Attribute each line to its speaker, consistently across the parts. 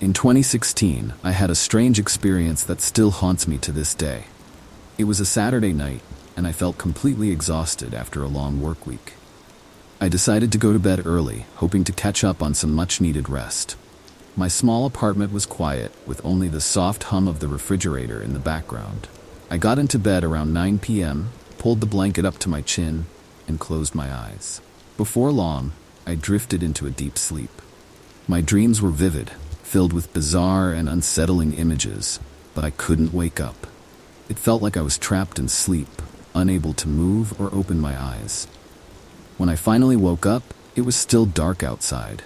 Speaker 1: In 2016, I had a strange experience that still haunts me to this day. It was a Saturday night, and I felt completely exhausted after a long work week. I decided to go to bed early, hoping to catch up on some much-needed rest. My small apartment was quiet, with only the soft hum of the refrigerator in the background. I got into bed around 9 p.m., pulled the blanket up to my chin, and closed my eyes. Before long, I drifted into a deep sleep. My dreams were vivid, filled with bizarre and unsettling images, but I couldn't wake up. It felt like I was trapped in sleep, unable to move or open my eyes. When I finally woke up, it was still dark outside.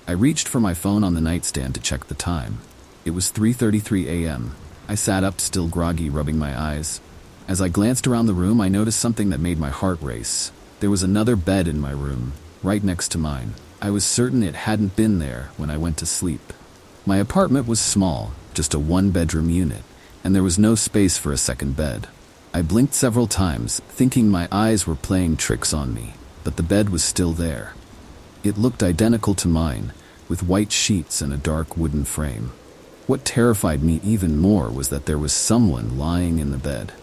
Speaker 1: I reached for my phone on the nightstand to check the time. It was 3:33 a.m. I sat up, still groggy, rubbing my eyes. As I glanced around the room, I noticed something that made my heart race. There was another bed in my room, right next to mine. I was certain it hadn't been there when I went to sleep. My apartment was small, just a one-bedroom unit, and there was no space for a second bed. I blinked several times, thinking my eyes were playing tricks on me, but the bed was still there. It looked identical to mine, with white sheets and a dark wooden frame. What terrified me even more was that there was someone lying in the bed.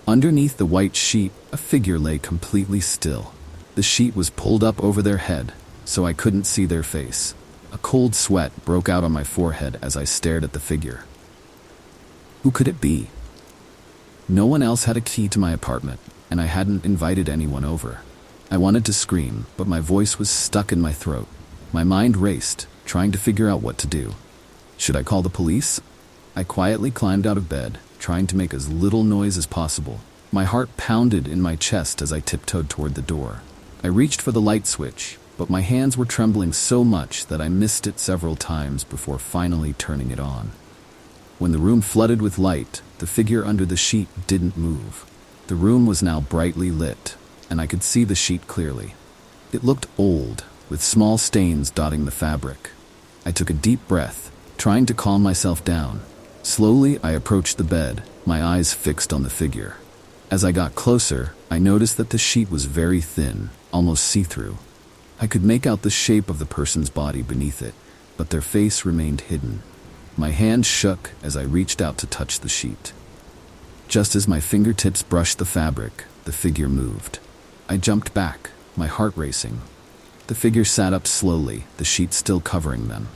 Speaker 1: Underneath the white sheet, a figure lay completely still. The sheet was pulled up over their head, so I couldn't see their face. A cold sweat broke out on my forehead as I stared at the figure. Who could it be? No one else had a key to my apartment, and I hadn't invited anyone over. I wanted to scream, but my voice was stuck in my throat. My mind raced, trying to figure out what to do. Should I call the police? I quietly climbed out of bed, trying to make as little noise as possible. My heart pounded in my chest as I tiptoed toward the door. I reached for the light switch, but my hands were trembling so much that I missed it several times before finally turning it on. When the room flooded with light, the figure under the sheet didn't move. The room was now brightly lit, and I could see the sheet clearly. It looked old, with small stains dotting the fabric. I took a deep breath, trying to calm myself down. Slowly, I approached the bed, my eyes fixed on the figure. As I got closer, I noticed that the sheet was very thin, almost see-through. I could make out the shape of the person's body beneath it, but their face remained hidden. My hand shook as I reached out to touch the sheet. Just as my fingertips brushed the fabric, the figure moved. I jumped back, my heart racing. The figure sat up slowly, the sheet still covering them.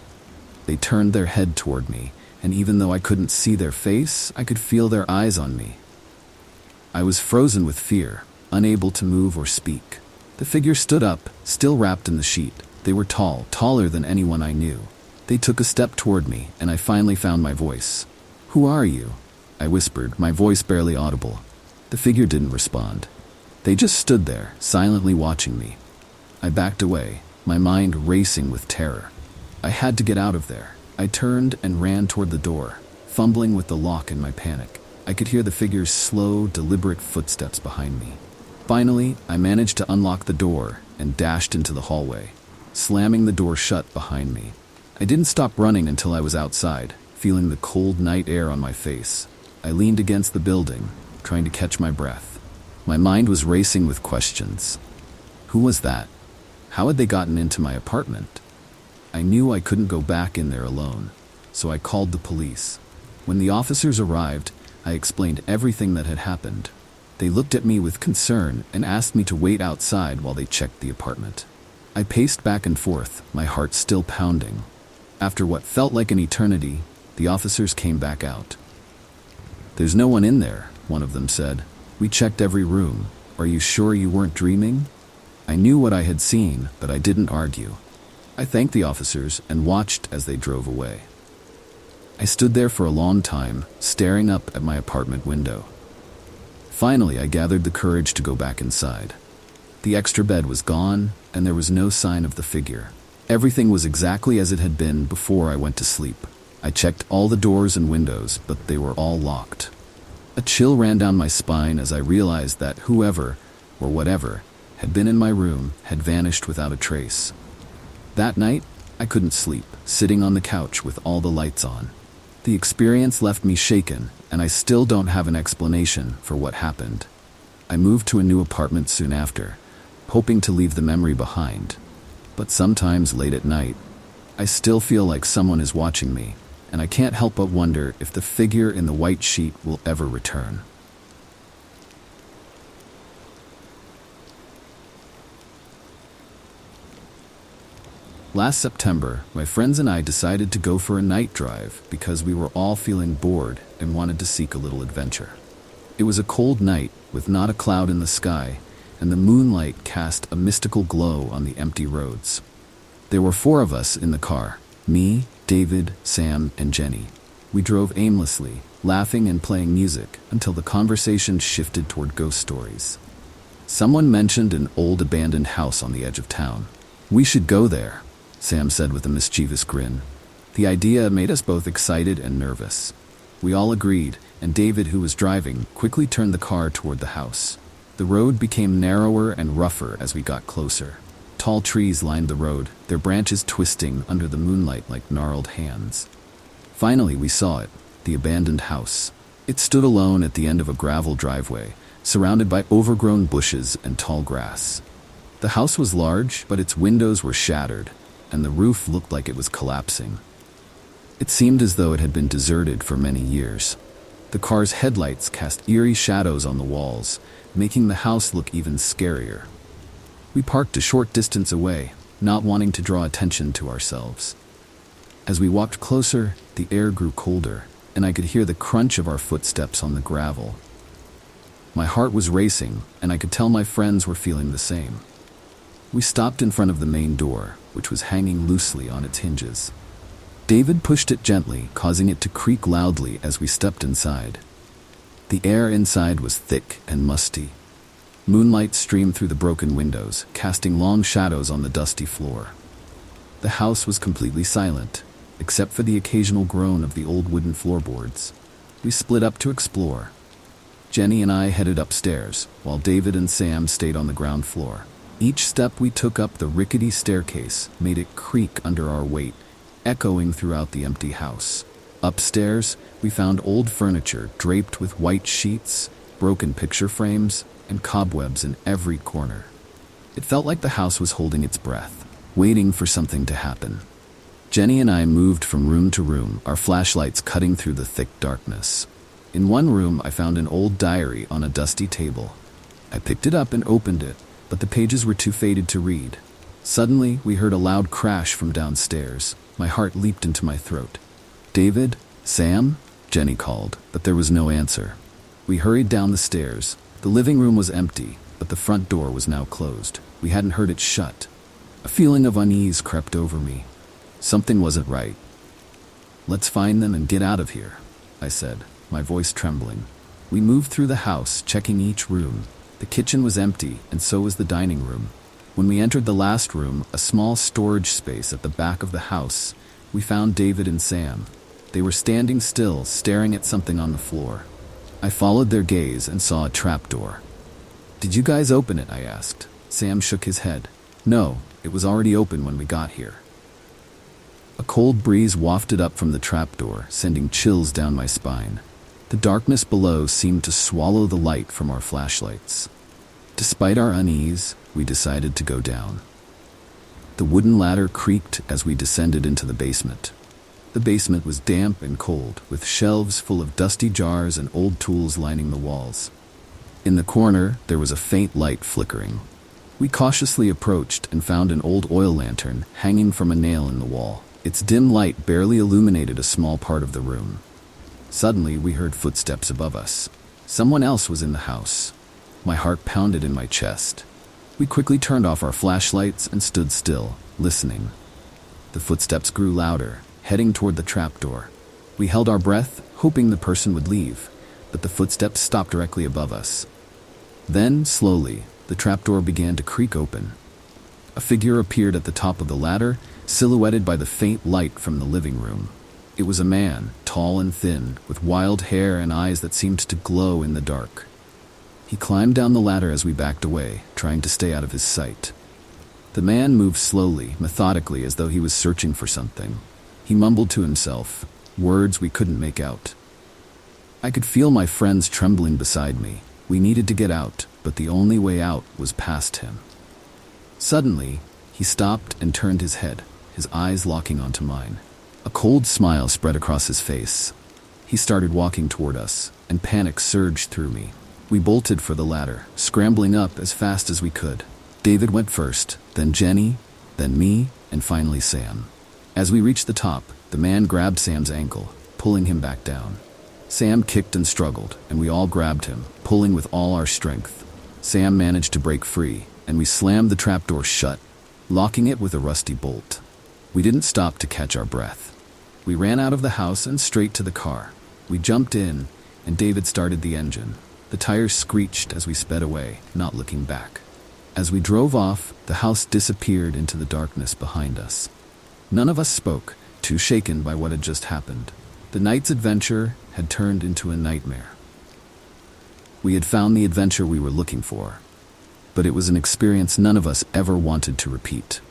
Speaker 1: They turned their head toward me, and even though I couldn't see their face, I could feel their eyes on me. I was frozen with fear, unable to move or speak. The figure stood up, still wrapped in the sheet. They were tall, taller than anyone I knew. They took a step toward me, and I finally found my voice. "Who are you?" I whispered, my voice barely audible. The figure didn't respond. They just stood there, silently watching me. I backed away, my mind racing with terror. I had to get out of there. I turned and ran toward the door, fumbling with the lock in my panic. I could hear the figure's slow, deliberate footsteps behind me. Finally, I managed to unlock the door and dashed into the hallway, slamming the door shut behind me. I didn't stop running until I was outside, feeling the cold night air on my face. I leaned against the building, trying to catch my breath. My mind was racing with questions. Who was that? How had they gotten into my apartment? I knew I couldn't go back in there alone, so I called the police. When the officers arrived, I explained everything that had happened. They looked at me with concern and asked me to wait outside while they checked the apartment. I paced back and forth, my heart still pounding. After what felt like an eternity, the officers came back out. "There's no one in there," one of them said. "We checked every room. Are you sure you weren't dreaming?" I knew what I had seen, but I didn't argue. I thanked the officers and watched as they drove away. I stood there for a long time, staring up at my apartment window. Finally, I gathered the courage to go back inside. The extra bed was gone, and there was no sign of the figure. Everything was exactly as it had been before I went to sleep. I checked all the doors and windows, but they were all locked. A chill ran down my spine as I realized that whoever, or whatever, had been in my room had vanished without a trace. That night, I couldn't sleep, sitting on the couch with all the lights on. The experience left me shaken, and I still don't have an explanation for what happened. I moved to a new apartment soon after, hoping to leave the memory behind. But sometimes late at night, I still feel like someone is watching me, and I can't help but wonder if the figure in the white sheet will ever return. Last September, my friends and I decided to go for a night drive because we were all feeling bored and wanted to seek a little adventure. It was a cold night with not a cloud in the sky, and the moonlight cast a mystical glow on the empty roads. There were 4 of us in the car: me, David, Sam, and Jenny. We drove aimlessly, laughing and playing music until the conversation shifted toward ghost stories. Someone mentioned an old abandoned house on the edge of town. "We should go there," Sam said with a mischievous grin. The idea made us both excited and nervous. We all agreed, and David, who was driving, quickly turned the car toward the house. The road became narrower and rougher as we got closer. Tall trees lined the road, their branches twisting under the moonlight like gnarled hands. Finally, we saw it, the abandoned house. It stood alone at the end of a gravel driveway, surrounded by overgrown bushes and tall grass. The house was large, but its windows were shattered, and the roof looked like it was collapsing. It seemed as though it had been deserted for many years. The car's headlights cast eerie shadows on the walls, making the house look even scarier. We parked a short distance away, not wanting to draw attention to ourselves. As we walked closer, the air grew colder, and I could hear the crunch of our footsteps on the gravel. My heart was racing, and I could tell my friends were feeling the same. We stopped in front of the main door, which was hanging loosely on its hinges. David pushed it gently, causing it to creak loudly as we stepped inside. The air inside was thick and musty. Moonlight streamed through the broken windows, casting long shadows on the dusty floor. The house was completely silent, except for the occasional groan of the old wooden floorboards. We split up to explore. Jenny and I headed upstairs, while David and Sam stayed on the ground floor. Each step we took up the rickety staircase made it creak under our weight, echoing throughout the empty house. Upstairs, we found old furniture draped with white sheets, broken picture frames, and cobwebs in every corner. It felt like the house was holding its breath, waiting for something to happen. Jenny and I moved from room to room, our flashlights cutting through the thick darkness. In one room, I found an old diary on a dusty table. I picked it up and opened it, but the pages were too faded to read. Suddenly, we heard a loud crash from downstairs. My heart leaped into my throat. "David? Sam?" Jenny called, but there was no answer. We hurried down the stairs. The living room was empty, but the front door was now closed. We hadn't heard it shut. A feeling of unease crept over me. Something wasn't right. "Let's find them and get out of here," I said, my voice trembling. We moved through the house, checking each room. The kitchen was empty, and so was the dining room. When we entered the last room, a small storage space at the back of the house, we found David and Sam. They were standing still, staring at something on the floor. I followed their gaze and saw a trapdoor. "Did you guys open it?" I asked. Sam shook his head. "No, it was already open when we got here." A cold breeze wafted up from the trapdoor, sending chills down my spine. The darkness below seemed to swallow the light from our flashlights. Despite our unease, we decided to go down. The wooden ladder creaked as we descended into the basement. The basement was damp and cold, with shelves full of dusty jars and old tools lining the walls. In the corner, there was a faint light flickering. We cautiously approached and found an old oil lantern hanging from a nail in the wall. Its dim light barely illuminated a small part of the room. Suddenly, we heard footsteps above us. Someone else was in the house. My heart pounded in my chest. We quickly turned off our flashlights and stood still, listening. The footsteps grew louder, heading toward the trapdoor. We held our breath, hoping the person would leave, but the footsteps stopped directly above us. Then, slowly, the trapdoor began to creak open. A figure appeared at the top of the ladder, silhouetted by the faint light from the living room. It was a man, tall and thin, with wild hair and eyes that seemed to glow in the dark. He climbed down the ladder as we backed away, trying to stay out of his sight. The man moved slowly, methodically, as though he was searching for something. He mumbled to himself, words we couldn't make out. I could feel my friends trembling beside me. We needed to get out, but the only way out was past him. Suddenly, he stopped and turned his head, his eyes locking onto mine. A cold smile spread across his face. He started walking toward us, and panic surged through me. We bolted for the ladder, scrambling up as fast as we could. David went first, then Jenny, then me, and finally Sam. As we reached the top, the man grabbed Sam's ankle, pulling him back down. Sam kicked and struggled, and we all grabbed him, pulling with all our strength. Sam managed to break free, and we slammed the trapdoor shut, locking it with a rusty bolt. We didn't stop to catch our breath. We ran out of the house and straight to the car. We jumped in, and David started the engine. The tires screeched as we sped away, not looking back. As we drove off, the house disappeared into the darkness behind us. None of us spoke, too shaken by what had just happened. The night's adventure had turned into a nightmare. We had found the adventure we were looking for, but it was an experience none of us ever wanted to repeat.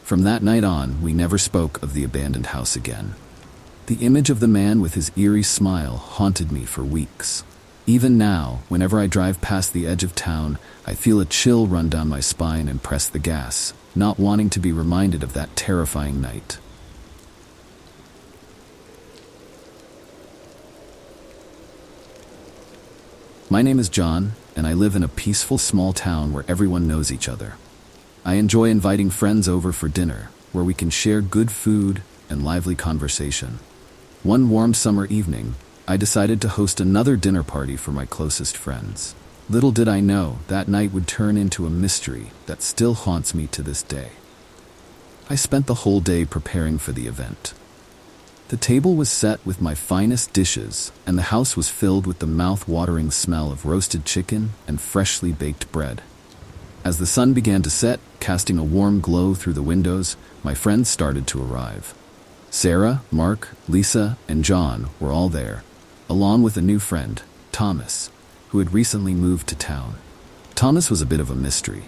Speaker 1: From that night on, we never spoke of the abandoned house again. The image of the man with his eerie smile haunted me for weeks. Even now, whenever I drive past the edge of town, I feel a chill run down my spine and press the gas, not wanting to be reminded of that terrifying night. My name is John, and I live in a peaceful small town where everyone knows each other. I enjoy inviting friends over for dinner, where we can share good food and lively conversation. One warm summer evening, I decided to host another dinner party for my closest friends. Little did I know that night would turn into a mystery that still haunts me to this day. I spent the whole day preparing for the event. The table was set with my finest dishes, and the house was filled with the mouth-watering smell of roasted chicken and freshly baked bread. As the sun began to set, casting a warm glow through the windows, my friends started to arrive. Sarah, Mark, Lisa, and John were all there, along with a new friend, Thomas, who had recently moved to town. Thomas was a bit of a mystery.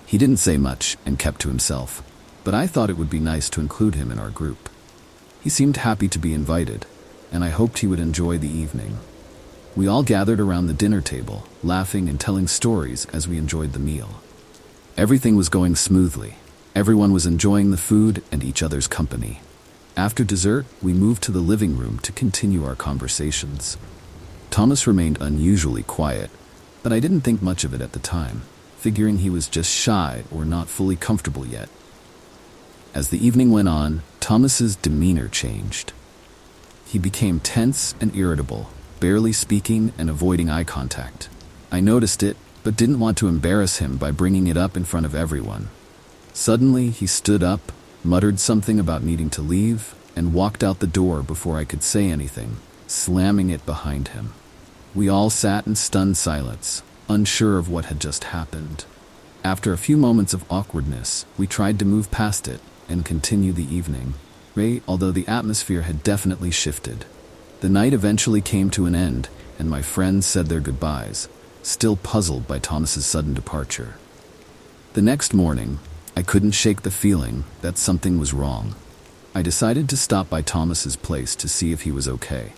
Speaker 1: He didn't say much and kept to himself, but I thought it would be nice to include him in our group. He seemed happy to be invited, and I hoped he would enjoy the evening. We all gathered around the dinner table, laughing and telling stories as we enjoyed the meal. Everything was going smoothly. Everyone was enjoying the food and each other's company. After dessert, we moved to the living room to continue our conversations. Thomas remained unusually quiet, but I didn't think much of it at the time, figuring he was just shy or not fully comfortable yet. As the evening went on, Thomas's demeanor changed. He became tense and irritable, barely speaking and avoiding eye contact. I noticed it, but didn't want to embarrass him by bringing it up in front of everyone. Suddenly, he stood up, muttered something about needing to leave, and walked out the door before I could say anything, slamming it behind him. We all sat in stunned silence, unsure of what had just happened. After a few moments of awkwardness, we tried to move past it and continue the evening, although the atmosphere had definitely shifted. The night eventually came to an end, and my friends said their goodbyes, still puzzled by Thomas's sudden departure. The next morning, I couldn't shake the feeling that something was wrong. I decided to stop by Thomas's place to see if he was okay.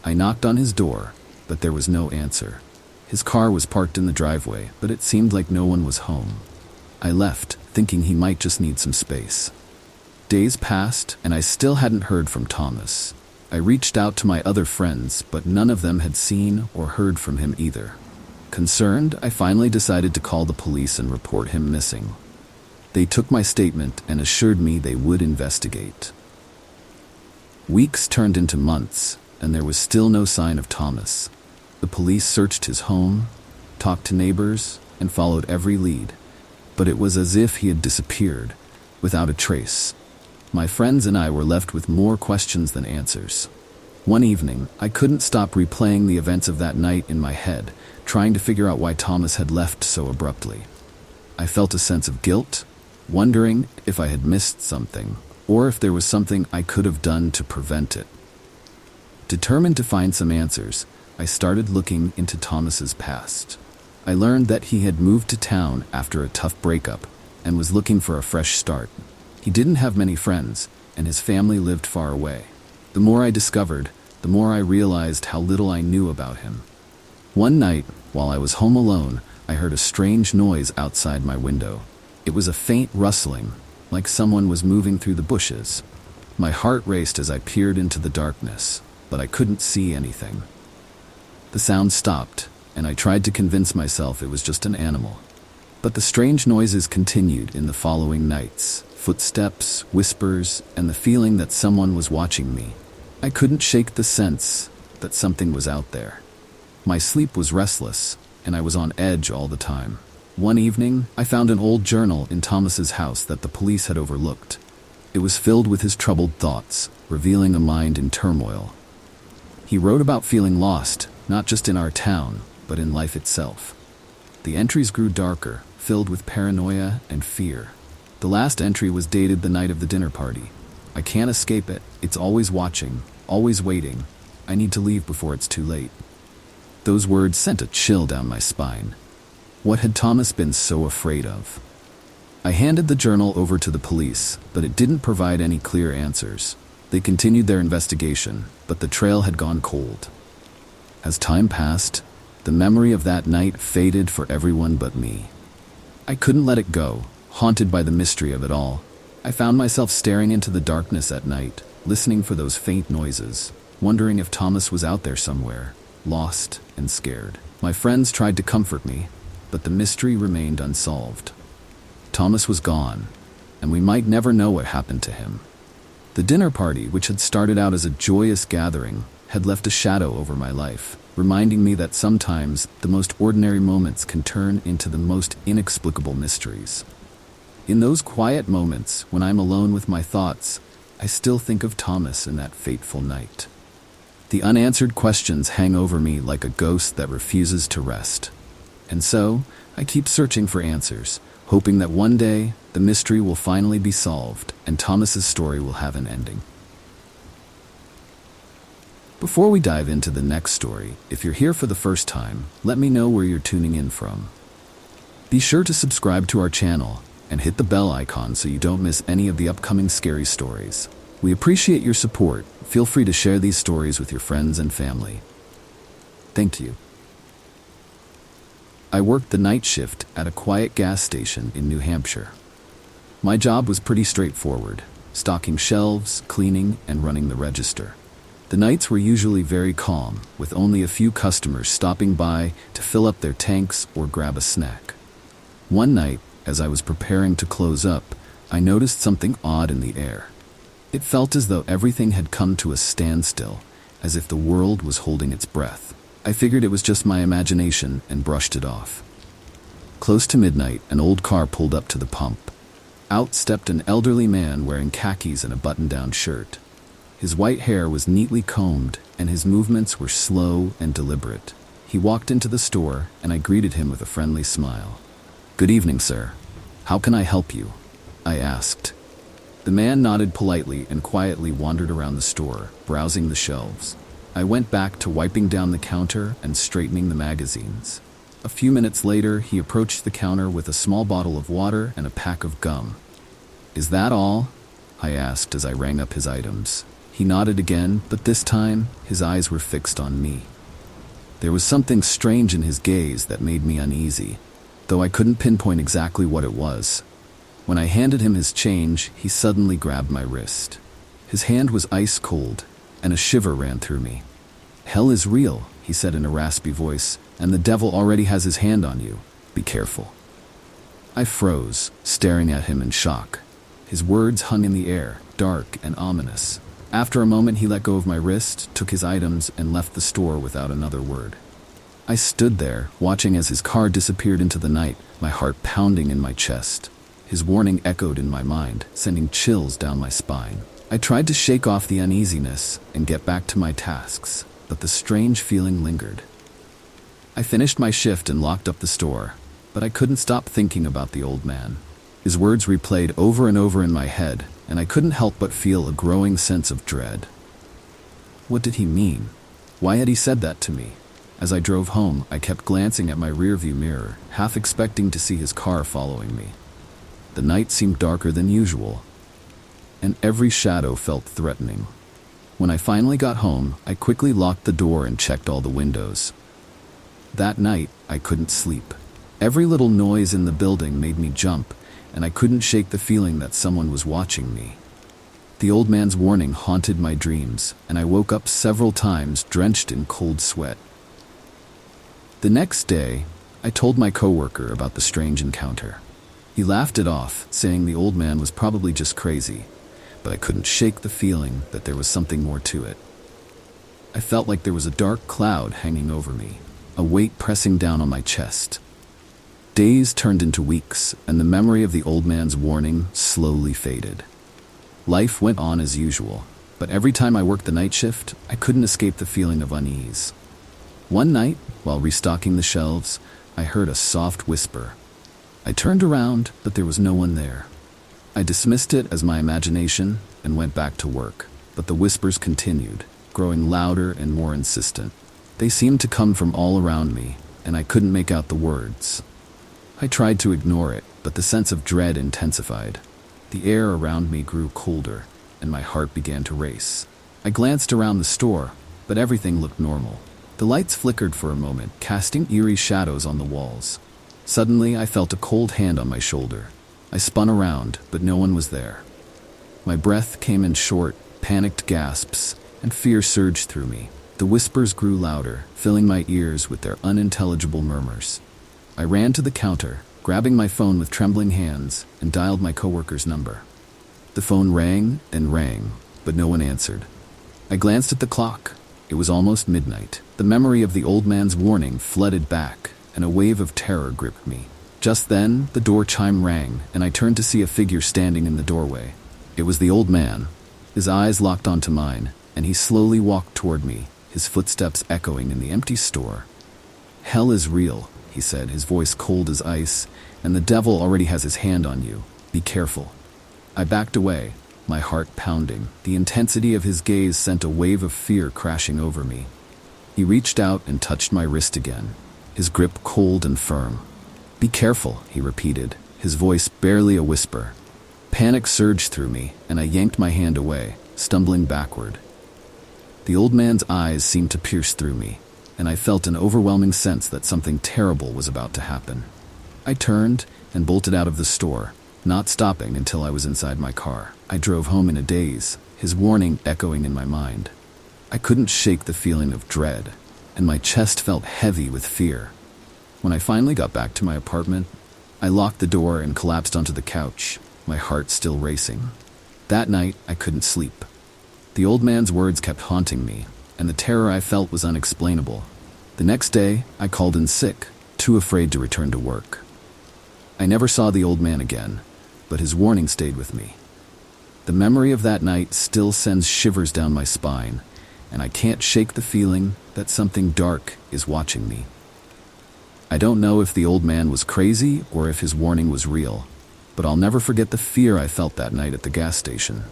Speaker 1: I knocked on his door, but there was no answer. His car was parked in the driveway, but it seemed like no one was home. I left, thinking he might just need some space. Days passed, and I still hadn't heard from Thomas. I reached out to my other friends, but none of them had seen or heard from him either. Concerned, I finally decided to call the police and report him missing. They took my statement and assured me they would investigate. Weeks turned into months, and there was still no sign of Thomas. The police searched his home, talked to neighbors, and followed every lead, but it was as if he had disappeared, without a trace. My friends and I were left with more questions than answers. One evening, I couldn't stop replaying the events of that night in my head, trying to figure out why Thomas had left so abruptly. I felt a sense of guilt, wondering if I had missed something, or if there was something I could have done to prevent it. Determined to find some answers, I started looking into Thomas's past. I learned that he had moved to town after a tough breakup and was looking for a fresh start. He didn't have many friends, and his family lived far away. The more I discovered, the more I realized how little I knew about him. One night, while I was home alone, I heard a strange noise outside my window. It was a faint rustling, like someone was moving through the bushes. My heart raced as I peered into the darkness, but I couldn't see anything. The sound stopped, and I tried to convince myself it was just an animal. But the strange noises continued in the following nights. Footsteps, whispers, and the feeling that someone was watching me. I couldn't shake the sense that something was out there. My sleep was restless, and I was on edge all the time. One evening, I found an old journal in Thomas's house that the police had overlooked. It was filled with his troubled thoughts, revealing a mind in turmoil. He wrote about feeling lost, not just in our town, but in life itself. The entries grew darker, filled with paranoia and fear. The last entry was dated the night of the dinner party. I can't escape it. It's always watching, always waiting. I need to leave before it's too late. Those words sent a chill down my spine. What had Thomas been so afraid of? I handed the journal over to the police, but it didn't provide any clear answers. They continued their investigation, but the trail had gone cold. As time passed, the memory of that night faded for everyone but me. I couldn't let it go, haunted by the mystery of it all. I found myself staring into the darkness at night, listening for those faint noises, wondering if Thomas was out there somewhere, lost and scared. My friends tried to comfort me, but the mystery remained unsolved. Thomas was gone, and we might never know what happened to him. The dinner party, which had started out as a joyous gathering, had left a shadow over my life, reminding me that sometimes the most ordinary moments can turn into the most inexplicable mysteries. In those quiet moments, when I'm alone with my thoughts, I still think of Thomas in that fateful night. The unanswered questions hang over me like a ghost that refuses to rest. And so, I keep searching for answers, hoping that one day the mystery will finally be solved and Thomas's story will have an ending. Before we dive into the next story, if you're here for the first time, let me know where you're tuning in from. Be sure to subscribe to our channel and hit the bell icon so you don't miss any of the upcoming scary stories. We appreciate your support. Feel free to share these stories with your friends and family. Thank you. I worked the night shift at a quiet gas station in New Hampshire. My job was pretty straightforward: stocking shelves, cleaning, and running the register. The nights were usually very calm, with only a few customers stopping by to fill up their tanks or grab a snack. One night, as I was preparing to close up, I noticed something odd in the air. It felt as though everything had come to a standstill, as if the world was holding its breath. I figured it was just my imagination and brushed it off. Close to midnight, an old car pulled up to the pump. Out stepped an elderly man wearing khakis and a button-down shirt. His white hair was neatly combed, and his movements were slow and deliberate. He walked into the store, and I greeted him with a friendly smile. "Good evening, sir. How can I help you?" I asked. The man nodded politely and quietly wandered around the store, browsing the shelves. I went back to wiping down the counter and straightening the magazines. A few minutes later, he approached the counter with a small bottle of water and a pack of gum. "Is that all?" I asked as I rang up his items. He nodded again, but this time, his eyes were fixed on me. There was something strange in his gaze that made me uneasy, though I couldn't pinpoint exactly what it was. When I handed him his change, he suddenly grabbed my wrist. His hand was ice cold, and a shiver ran through me. "Hell is real," he said in a raspy voice, "and the devil already has his hand on you. Be careful." I froze, staring at him in shock. His words hung in the air, dark and ominous. After a moment, he let go of my wrist, took his items, and left the store without another word. I stood there, watching as his car disappeared into the night, my heart pounding in my chest. His warning echoed in my mind, sending chills down my spine. I tried to shake off the uneasiness and get back to my tasks, but the strange feeling lingered. I finished my shift and locked up the store, but I couldn't stop thinking about the old man. His words replayed over and over in my head, and I couldn't help but feel a growing sense of dread. What did he mean? Why had he said that to me? As I drove home, I kept glancing at my rearview mirror, half expecting to see his car following me. The night seemed darker than usual, and every shadow felt threatening. When I finally got home, I quickly locked the door and checked all the windows. That night, I couldn't sleep. Every little noise in the building made me jump, and I couldn't shake the feeling that someone was watching me. The old man's warning haunted my dreams, and I woke up several times drenched in cold sweat. The next day, I told my coworker about the strange encounter. He laughed it off, saying the old man was probably just crazy, but I couldn't shake the feeling that there was something more to it. I felt like there was a dark cloud hanging over me, a weight pressing down on my chest. Days turned into weeks, and the memory of the old man's warning slowly faded. Life went on as usual, but every time I worked the night shift, I couldn't escape the feeling of unease. One night, while restocking the shelves, I heard a soft whisper. I turned around, but there was no one there. I dismissed it as my imagination and went back to work, but the whispers continued, growing louder and more insistent. They seemed to come from all around me, and I couldn't make out the words. I tried to ignore it, but the sense of dread intensified. The air around me grew colder, and my heart began to race. I glanced around the store, but everything looked normal. The lights flickered for a moment, casting eerie shadows on the walls. Suddenly, I felt a cold hand on my shoulder. I spun around, but no one was there. My breath came in short, panicked gasps, and fear surged through me. The whispers grew louder, filling my ears with their unintelligible murmurs. I ran to the counter, grabbing my phone with trembling hands, and dialed my coworker's number. The phone rang and rang, but no one answered. I glanced at the clock. It was almost midnight. The memory of the old man's warning flooded back, and a wave of terror gripped me. Just then, the door chime rang, and I turned to see a figure standing in the doorway. It was the old man. His eyes locked onto mine, and he slowly walked toward me, his footsteps echoing in the empty store. "Hell is real," he said, his voice cold as ice, "and the devil already has his hand on you. Be careful." I backed away, my heart pounding. The intensity of his gaze sent a wave of fear crashing over me. He reached out and touched my wrist again, his grip cold and firm. "Be careful," he repeated, his voice barely a whisper. Panic surged through me, and I yanked my hand away, stumbling backward. The old man's eyes seemed to pierce through me, and I felt an overwhelming sense that something terrible was about to happen. I turned and bolted out of the store, not stopping until I was inside my car. I drove home in a daze, his warning echoing in my mind. I couldn't shake the feeling of dread, and my chest felt heavy with fear. When I finally got back to my apartment, I locked the door and collapsed onto the couch, my heart still racing. That night, I couldn't sleep. The old man's words kept haunting me, and the terror I felt was unexplainable. The next day, I called in sick, too afraid to return to work. I never saw the old man again, but his warning stayed with me. The memory of that night still sends shivers down my spine, and I can't shake the feeling that something dark is watching me. I don't know if the old man was crazy or if his warning was real, but I'll never forget the fear I felt that night at the gas station.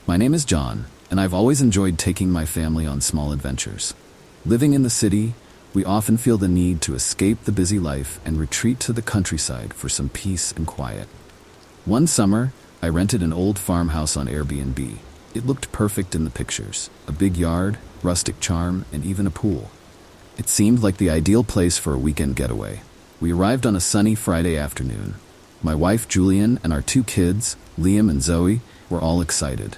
Speaker 1: My name is John, and I've always enjoyed taking my family on small adventures. Living in the city, we often feel the need to escape the busy life and retreat to the countryside for some peace and quiet. One summer, I rented an old farmhouse on Airbnb. It looked perfect in the pictures, a big yard, rustic charm, and even a pool. It seemed like the ideal place for a weekend getaway. We arrived on a sunny Friday afternoon. My wife, Julian, and our 2 kids, Liam and Zoe, were all excited.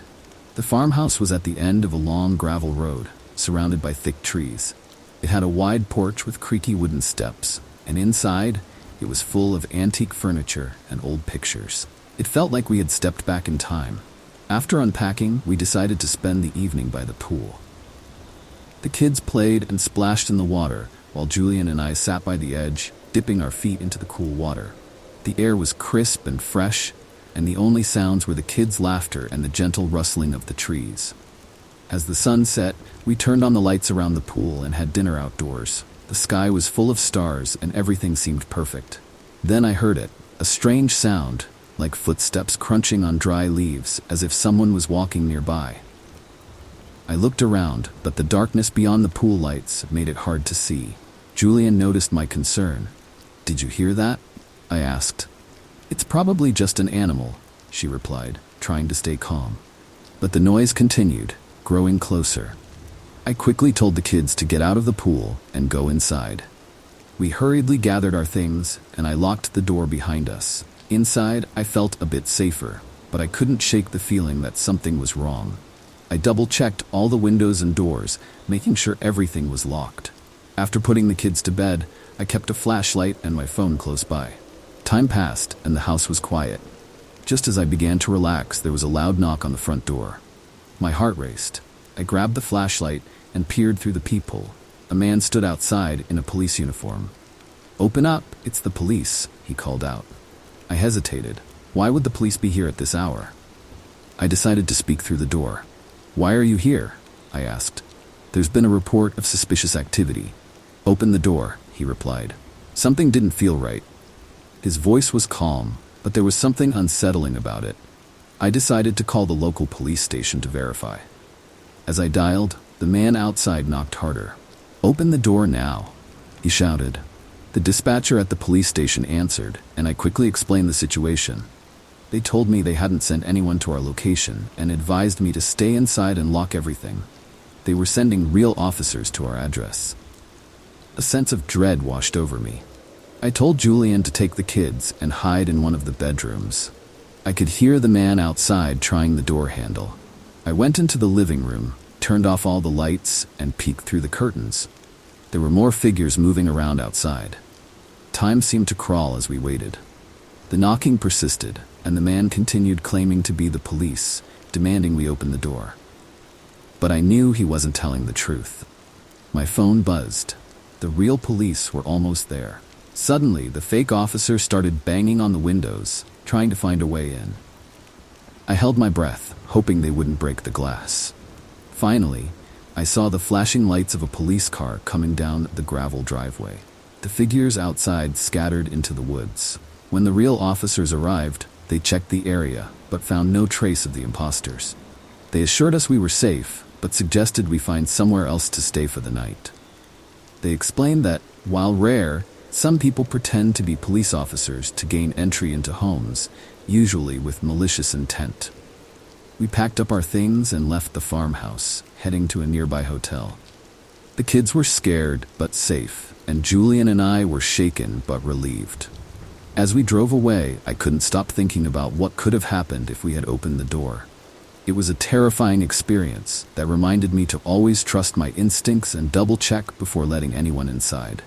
Speaker 1: The farmhouse was at the end of a long gravel road, surrounded by thick trees. It had a wide porch with creaky wooden steps, and inside, it was full of antique furniture and old pictures. It felt like we had stepped back in time. After unpacking, we decided to spend the evening by the pool. The kids played and splashed in the water, while Julian and I sat by the edge, dipping our feet into the cool water. The air was crisp and fresh, and the only sounds were the kids' laughter and the gentle rustling of the trees. As the sun set, we turned on the lights around the pool and had dinner outdoors. The sky was full of stars and everything seemed perfect. Then I heard it, a strange sound, like footsteps crunching on dry leaves, as if someone was walking nearby. I looked around, but the darkness beyond the pool lights made it hard to see. Julian noticed my concern. "Did you hear that?" I asked. "It's probably just an animal," she replied, trying to stay calm. But the noise continued, growing closer. I quickly told the kids to get out of the pool and go inside. We hurriedly gathered our things, and I locked the door behind us. Inside, I felt a bit safer, but I couldn't shake the feeling that something was wrong. I double-checked all the windows and doors, making sure everything was locked. After putting the kids to bed, I kept a flashlight and my phone close by. Time passed, and the house was quiet. Just as I began to relax, there was a loud knock on the front door. My heart raced. I grabbed the flashlight and peered through the peephole. A man stood outside in a police uniform. "Open up, it's the police," he called out. I hesitated. Why would the police be here at this hour? I decided to speak through the door. "Why are you here?" I asked. "There's been a report of suspicious activity." "Open the door," he replied. Something didn't feel right. His voice was calm, but there was something unsettling about it. I decided to call the local police station to verify. As I dialed, the man outside knocked harder. "Open the door now," he shouted. The dispatcher at the police station answered, and I quickly explained the situation. They told me they hadn't sent anyone to our location and advised me to stay inside and lock everything. They were sending real officers to our address. A sense of dread washed over me. I told Julian to take the kids and hide in one of the bedrooms. I could hear the man outside trying the door handle. I went into the living room, turned off all the lights, and peeked through the curtains. There were more figures moving around outside. Time seemed to crawl as we waited. The knocking persisted, and the man continued claiming to be the police, demanding we open the door. But I knew he wasn't telling the truth. My phone buzzed. The real police were almost there. Suddenly, the fake officer started banging on the windows, trying to find a way in. I held my breath, hoping they wouldn't break the glass. Finally, I saw the flashing lights of a police car coming down the gravel driveway. The figures outside scattered into the woods. When the real officers arrived, they checked the area, but found no trace of the imposters. They assured us we were safe, but suggested we find somewhere else to stay for the night. They explained that, while rare, some people pretend to be police officers to gain entry into homes, usually with malicious intent. We packed up our things and left the farmhouse, heading to a nearby hotel. The kids were scared but safe, and Julian and I were shaken but relieved. As we drove away, I couldn't stop thinking about what could have happened if we had opened the door. It was a terrifying experience that reminded me to always trust my instincts and double-check before letting anyone inside.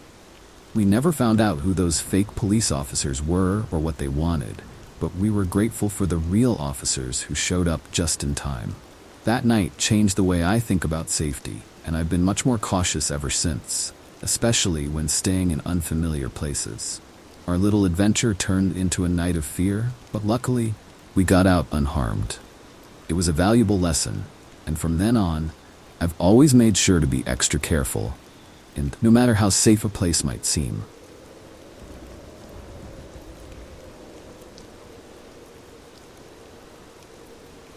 Speaker 1: We never found out who those fake police officers were or what they wanted, but we were grateful for the real officers who showed up just in time. That night changed the way I think about safety, and I've been much more cautious ever since, especially when staying in unfamiliar places. Our little adventure turned into a night of fear, but luckily, we got out unharmed. It was a valuable lesson, and from then on, I've always made sure to be extra careful, and no matter how safe a place might seem.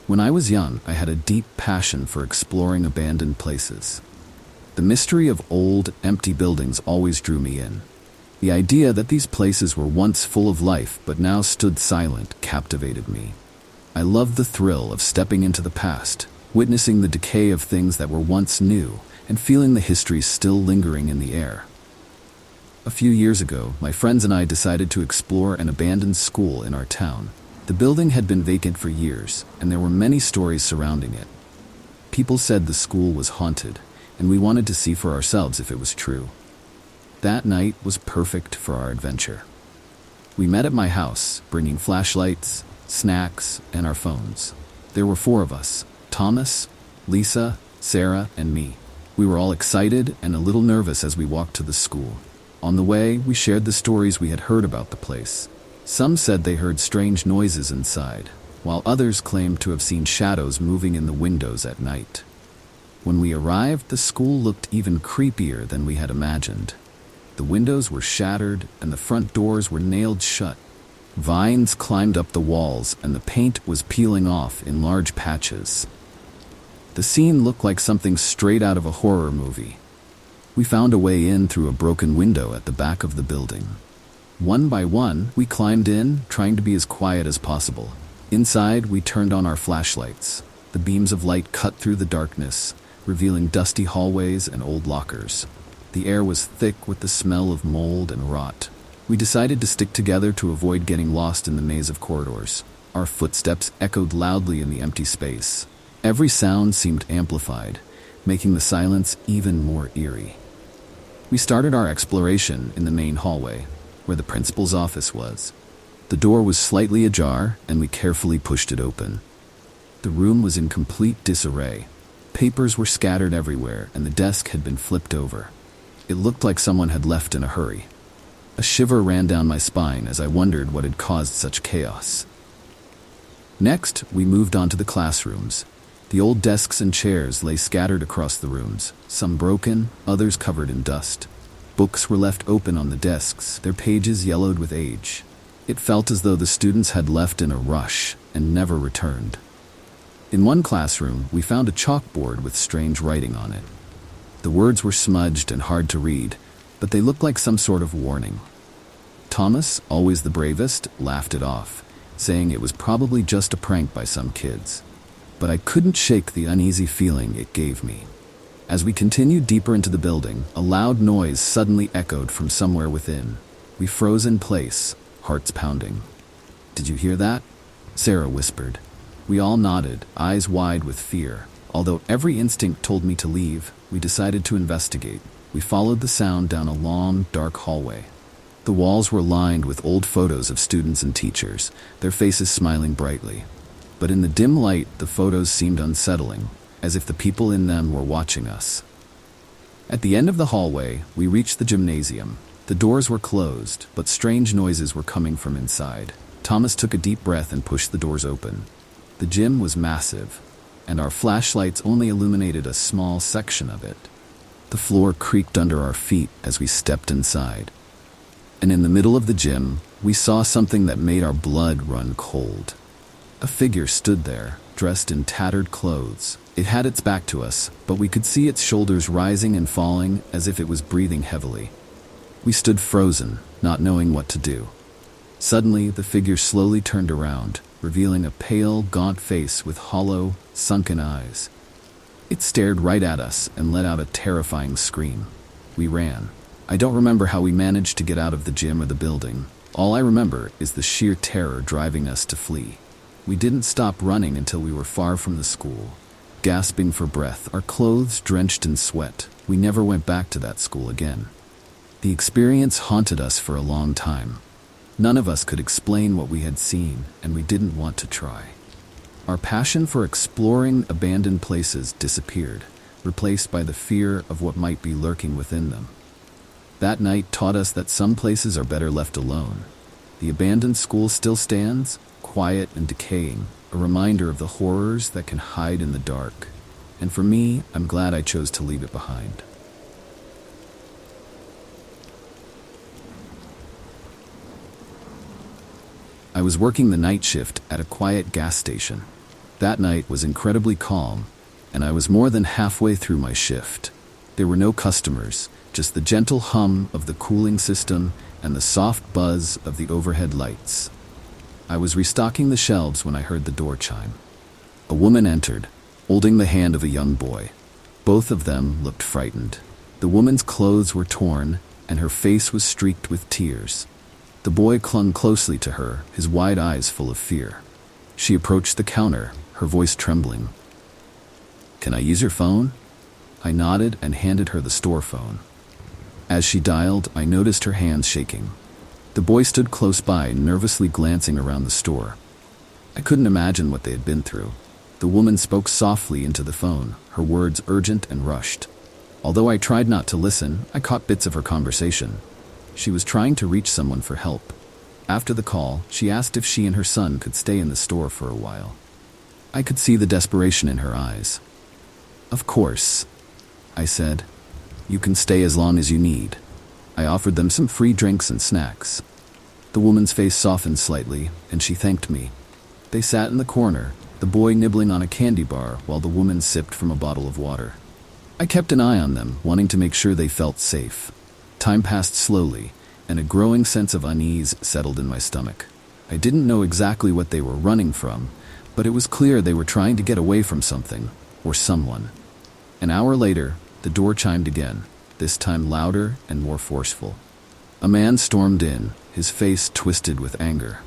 Speaker 1: When I was young, I had a deep passion for exploring abandoned places. The mystery of old, empty buildings always drew me in. The idea that these places were once full of life but now stood silent captivated me. I loved the thrill of stepping into the past, witnessing the decay of things that were once new, and feeling the history still lingering in the air. A few years ago, my friends and I decided to explore an abandoned school in our town. The building had been vacant for years, and there were many stories surrounding it. People said the school was haunted, and we wanted to see for ourselves if it was true. That night was perfect for our adventure. We met at my house, bringing flashlights, snacks, and our phones. There were 4 of us: Thomas, Lisa, Sarah, and me. We were all excited and a little nervous as we walked to the school. On the way, we shared the stories we had heard about the place. Some said they heard strange noises inside, while others claimed to have seen shadows moving in the windows at night. When we arrived, the school looked even creepier than we had imagined. The windows were shattered and the front doors were nailed shut. Vines climbed up the walls and the paint was peeling off in large patches. The scene looked like something straight out of a horror movie. We found a way in through a broken window at the back of the building. One by one, we climbed in, trying to be as quiet as possible. Inside, we turned on our flashlights. The beams of light cut through the darkness, revealing dusty hallways and old lockers. The air was thick with the smell of mold and rot. We decided to stick together to avoid getting lost in the maze of corridors. Our footsteps echoed loudly in the empty space. Every sound seemed amplified, making the silence even more eerie. We started our exploration in the main hallway, where the principal's office was. The door was slightly ajar, and we carefully pushed it open. The room was in complete disarray. Papers were scattered everywhere, and the desk had been flipped over. It looked like someone had left in a hurry. A shiver ran down my spine as I wondered what had caused such chaos. Next, we moved on to the classrooms. The old desks and chairs lay scattered across the rooms, some broken, others covered in dust. Books were left open on the desks, their pages yellowed with age. It felt as though the students had left in a rush and never returned. In one classroom, we found a chalkboard with strange writing on it. The words were smudged and hard to read, but they looked like some sort of warning. Thomas, always the bravest, laughed it off, saying it was probably just a prank by some kids. But I couldn't shake the uneasy feeling it gave me. As we continued deeper into the building, a loud noise suddenly echoed from somewhere within. We froze in place, hearts pounding. "Did you hear that?" Sarah whispered. We all nodded, eyes wide with fear. Although every instinct told me to leave, we decided to investigate. We followed the sound down a long, dark hallway. The walls were lined with old photos of students and teachers, their faces smiling brightly. But in the dim light, the photos seemed unsettling, as if the people in them were watching us. At the end of the hallway, we reached the gymnasium. The doors were closed, but strange noises were coming from inside. Thomas took a deep breath and pushed the doors open. The gym was massive, and our flashlights only illuminated a small section of it. The floor creaked under our feet as we stepped inside. And in the middle of the gym, we saw something that made our blood run cold. A figure stood there, dressed in tattered clothes. It had its back to us, but we could see its shoulders rising and falling as if it was breathing heavily. We stood frozen, not knowing what to do. Suddenly, the figure slowly turned around, revealing a pale, gaunt face with hollow, sunken eyes. It stared right at us and let out a terrifying scream. We ran. I don't remember how we managed to get out of the gym or the building. All I remember is the sheer terror driving us to flee. We didn't stop running until we were far from the school. Gasping for breath, our clothes drenched in sweat, we never went back to that school again. The experience haunted us for a long time. None of us could explain what we had seen, and we didn't want to try. Our passion for exploring abandoned places disappeared, replaced by the fear of what might be lurking within them. That night taught us that some places are better left alone. The abandoned school still stands, quiet and decaying, a reminder of the horrors that can hide in the dark. And for me, I'm glad I chose to leave it behind. I was working the night shift at a quiet gas station. That night was incredibly calm, and I was more than halfway through my shift. There were no customers, just the gentle hum of the cooling system and the soft buzz of the overhead lights. I was restocking the shelves when I heard the door chime. A woman entered, holding the hand of a young boy. Both of them looked frightened. The woman's clothes were torn, and her face was streaked with tears. The boy clung closely to her, his wide eyes full of fear. She approached the counter, her voice trembling. "Can I use your phone?" I nodded and handed her the store phone. As she dialed, I noticed her hands shaking. The boy stood close by, nervously glancing around the store. I couldn't imagine what they had been through. The woman spoke softly into the phone, her words urgent and rushed. Although I tried not to listen, I caught bits of her conversation. She was trying to reach someone for help. After the call, she asked if she and her son could stay in the store for a while. I could see the desperation in her eyes. "Of course," I said. "You can stay as long as you need." I offered them some free drinks and snacks. The woman's face softened slightly, and she thanked me. They sat in the corner, the boy nibbling on a candy bar while the woman sipped from a bottle of water. I kept an eye on them, wanting to make sure they felt safe. Time passed slowly, and a growing sense of unease settled in my stomach. I didn't know exactly what they were running from, but it was clear they were trying to get away from something, or someone. An hour later, the door chimed again. this time louder and more forceful. A man stormed in, his face twisted with anger.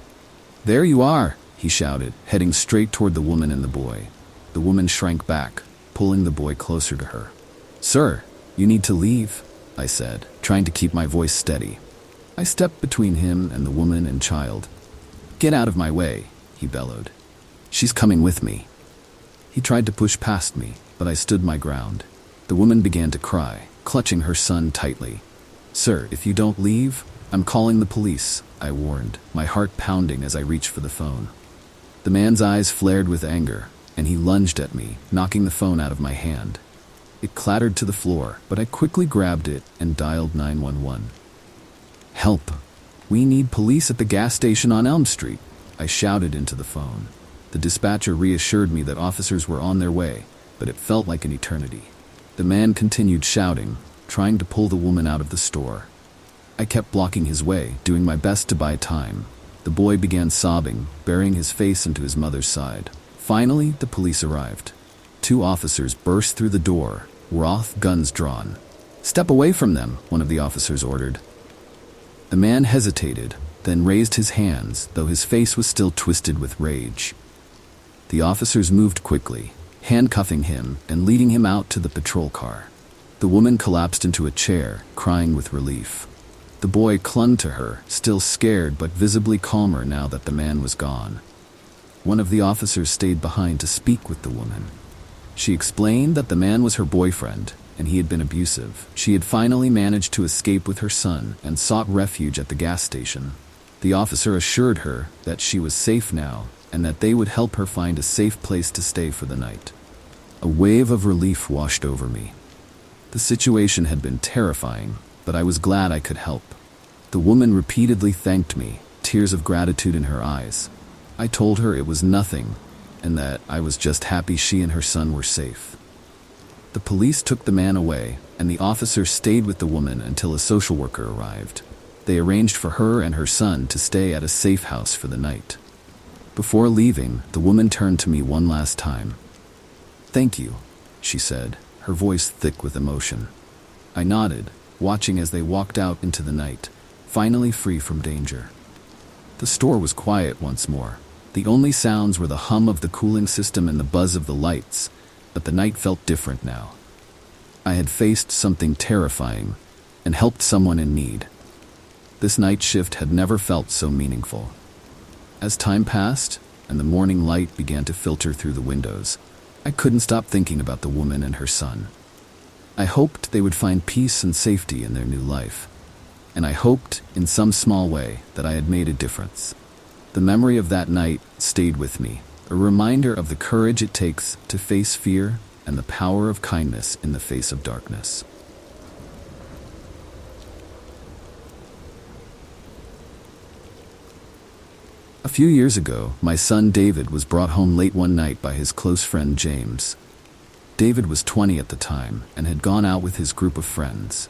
Speaker 1: "There you are," he shouted, heading straight toward the woman and the boy. The woman shrank back, pulling the boy closer to her. "Sir, you need to leave," I said, trying to keep my voice steady. I stepped between him and the woman and child. "Get out of my way," he bellowed. "She's coming with me." He tried to push past me, but I stood my ground. The woman began to cry, clutching her son tightly. "Sir, if you don't leave, I'm calling the police," I warned, my heart pounding as I reached for the phone. The man's eyes flared with anger, and he lunged at me, knocking the phone out of my hand. It clattered to the floor, but I quickly grabbed it and dialed 911. "Help! We need police at the gas station on Elm Street," I shouted into the phone. The dispatcher reassured me that officers were on their way, but it felt like an eternity. The man continued shouting, trying to pull the woman out of the store. I kept blocking his way, doing my best to buy time. The boy began sobbing, burying his face into his mother's side. Finally, the police arrived. 2 officers burst through the door, Roth guns drawn. "Step away from them," one of the officers ordered. The man hesitated, then raised his hands, though his face was still twisted with rage. The officers moved quickly, handcuffing him and leading him out to the patrol car. The woman collapsed into a chair, crying with relief. The boy clung to her, still scared but visibly calmer now that the man was gone. One of the officers stayed behind to speak with the woman. She explained that the man was her boyfriend, and he had been abusive. She had finally managed to escape with her son and sought refuge at the gas station. The officer assured her that she was safe now and that they would help her find a safe place to stay for the night. A wave of relief washed over me. The situation had been terrifying, but I was glad I could help. The woman repeatedly thanked me, tears of gratitude in her eyes. I told her it was nothing, and that I was just happy she and her son were safe. The police took the man away, and the officer stayed with the woman until a social worker arrived. They arranged for her and her son to stay at a safe house for the night. Before leaving, the woman turned to me one last time. "Thank you," she said, her voice thick with emotion. I nodded, watching as they walked out into the night, finally free from danger. The store was quiet once more. The only sounds were the hum of the cooling system and the buzz of the lights, but the night felt different now. I had faced something terrifying and helped someone in need. This night shift had never felt so meaningful. As time passed and the morning light began to filter through the windows, I couldn't stop thinking about the woman and her son. I hoped they would find peace and safety in their new life. And I hoped, in some small way, that I had made a difference. The memory of that night stayed with me, a reminder of the courage it takes to face fear and the power of kindness in the face of darkness. A few years ago, my son David was brought home late one night by his close friend James. David was 20 at the time and had gone out with his group of friends.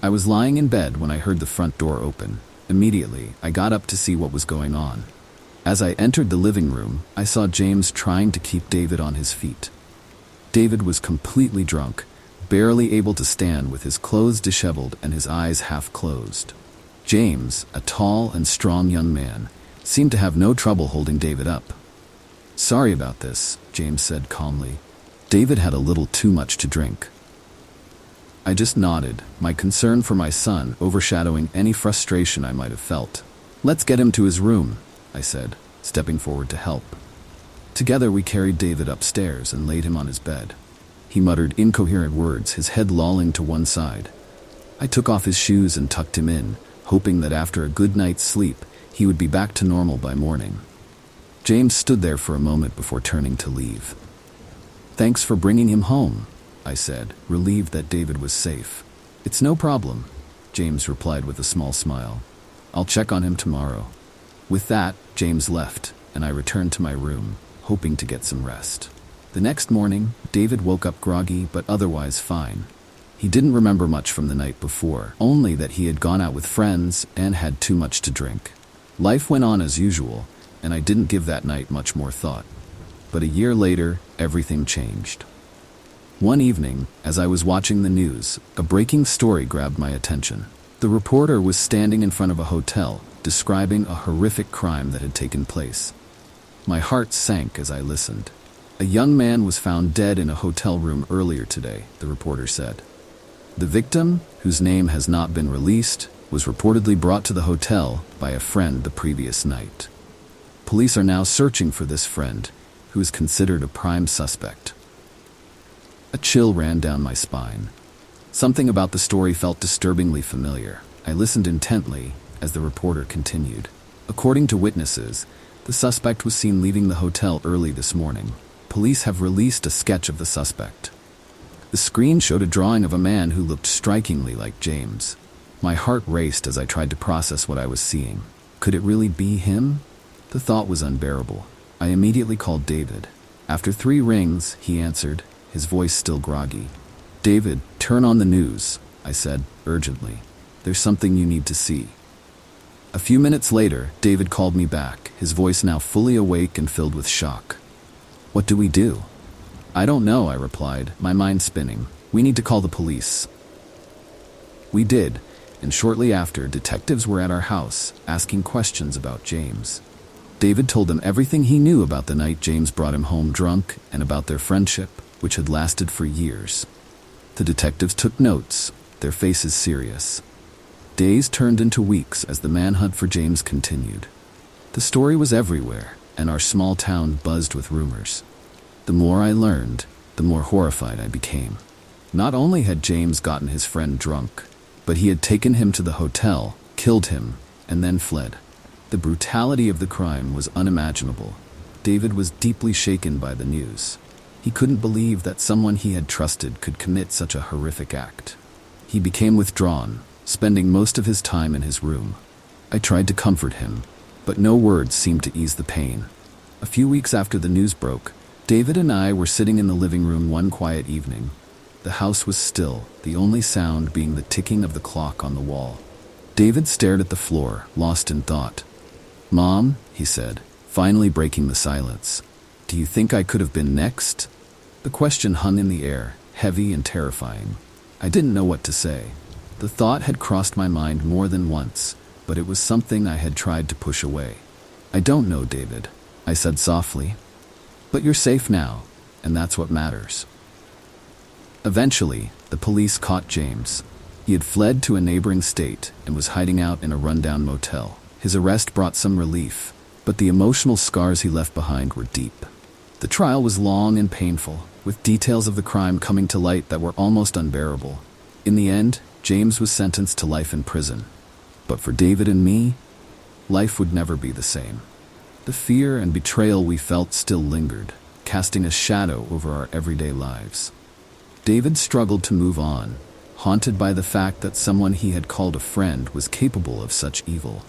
Speaker 1: I was lying in bed when I heard the front door open. Immediately, I got up to see what was going on. As I entered the living room, I saw James trying to keep David on his feet. David was completely drunk, barely able to stand with his clothes disheveled and his eyes half closed. James, a tall and strong young man, seemed to have no trouble holding David up. "Sorry about this," James said calmly. "David had a little too much to drink." I just nodded, my concern for my son overshadowing any frustration I might have felt. "Let's get him to his room," I said, stepping forward to help. Together we carried David upstairs and laid him on his bed. He muttered incoherent words, his head lolling to one side. I took off his shoes and tucked him in, hoping that after a good night's sleep, he would be back to normal by morning. James stood there for a moment before turning to leave. "Thanks for bringing him home," I said, relieved that David was safe. "It's no problem," James replied with a small smile. "I'll check on him tomorrow." With that, James left, and I returned to my room, hoping to get some rest. The next morning, David woke up groggy but otherwise fine. He didn't remember much from the night before, only that he had gone out with friends and had too much to drink. Life went on as usual, and I didn't give that night much more thought. But a year later, everything changed. One evening, as I was watching the news, a breaking story grabbed my attention. The reporter was standing in front of a hotel, describing a horrific crime that had taken place. My heart sank as I listened. A young man was found dead in a hotel room earlier today, the reporter said. The victim, whose name has not been released, was reportedly brought to the hotel by a friend the previous night. Police are now searching for this friend, who is considered a prime suspect. A chill ran down my spine. Something about the story felt disturbingly familiar. I listened intently as the reporter continued. According to witnesses, the suspect was seen leaving the hotel early this morning. Police have released a sketch of the suspect. The screen showed a drawing of a man who looked strikingly like James. My heart raced as I tried to process what I was seeing. Could it really be him? The thought was unbearable. I immediately called David. After 3 rings, he answered, his voice still groggy. "David, turn on the news," I said, urgently. "There's something you need to see." A few minutes later, David called me back, his voice now fully awake and filled with shock. "What do we do?" "I don't know," I replied, my mind spinning. "We need to call the police." We did, and shortly after, detectives were at our house, asking questions about James. David told them everything he knew about the night James brought him home drunk and about their friendship, which had lasted for years. The detectives took notes, their faces serious. Days turned into weeks as the manhunt for James continued. The story was everywhere, and our small town buzzed with rumors. The more I learned, the more horrified I became. Not only had James gotten his friend drunk, but he had taken him to the hotel, killed him, and then fled. The brutality of the crime was unimaginable. David was deeply shaken by the news. He couldn't believe that someone he had trusted could commit such a horrific act. He became withdrawn, spending most of his time in his room. I tried to comfort him, but no words seemed to ease the pain. A few weeks after the news broke, David and I were sitting in the living room one quiet evening. The house was still, the only sound being the ticking of the clock on the wall. David stared at the floor, lost in thought. "Mom," he said, finally breaking the silence, "do you think I could have been next?" The question hung in the air, heavy and terrifying. I didn't know what to say. The thought had crossed my mind more than once, but it was something I had tried to push away. "I don't know, David," I said softly. "But you're safe now, and that's what matters." Eventually, the police caught James. He had fled to a neighboring state and was hiding out in a rundown motel. His arrest brought some relief, but the emotional scars he left behind were deep. The trial was long and painful, with details of the crime coming to light that were almost unbearable. In the end, James was sentenced to life in prison. But for David and me, life would never be the same. The fear and betrayal we felt still lingered, casting a shadow over our everyday lives. David struggled to move on, haunted by the fact that someone he had called a friend was capable of such evil.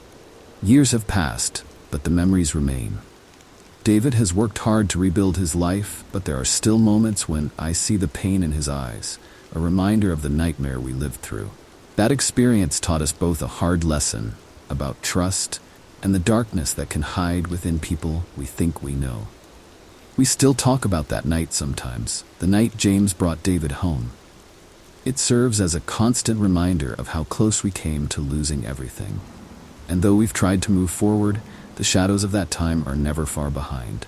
Speaker 1: Years have passed, but the memories remain. David has worked hard to rebuild his life, but there are still moments when I see the pain in his eyes, a reminder of the nightmare we lived through. That experience taught us both a hard lesson about trust and the darkness that can hide within people we think we know. We still talk about that night sometimes, the night James brought David home. It serves as a constant reminder of how close we came to losing everything. And though we've tried to move forward, the shadows of that time are never far behind.